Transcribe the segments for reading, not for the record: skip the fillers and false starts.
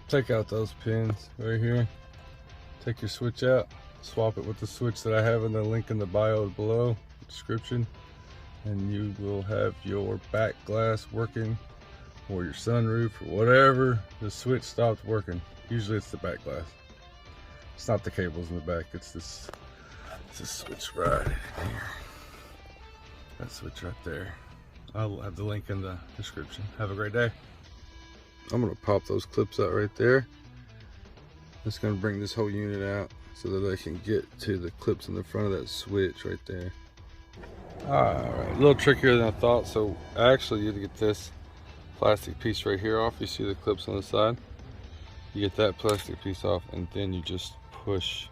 Take out those pins right here. Take your switch out, swap it with the switch that I have in the link in the bio below, description, and you will have your back glass working, or your sunroof, or whatever. The switch stopped working. Usually it's the back glass. It's not the cables in the back, it's this switch right here. That switch right there. I'll have the link in the description. Have a great day. I'm gonna pop those clips out right there. It's gonna bring this whole unit out so that I can get to the clips in the front of that switch right there. Alright, a little trickier than I thought. So actually you have to get this plastic piece right here off. You see the clips on the side? You get that plastic piece off, and then you just push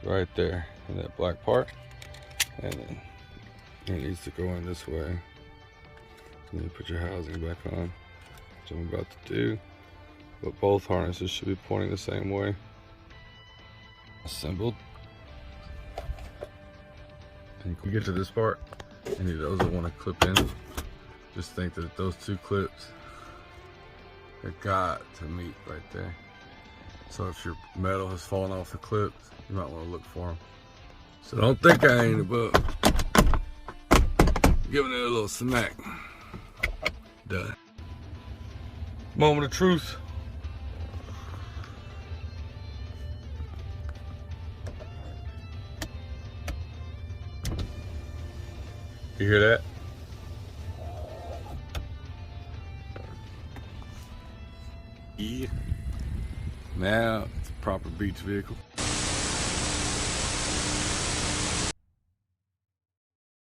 right there in that black part, and then it needs to go in this way. And then you put your housing back on, which I'm about to do. But both harnesses should be pointing the same way. Assembled. And you get to this part, any of those that want to clip in, just think that those two clips have got to meet right there. So if your metal has fallen off the clips, you might want to look for them. So don't think I ain't above. Giving it a little smack. Done. Moment of truth. You hear that? Yeah. Now it's a proper beach vehicle.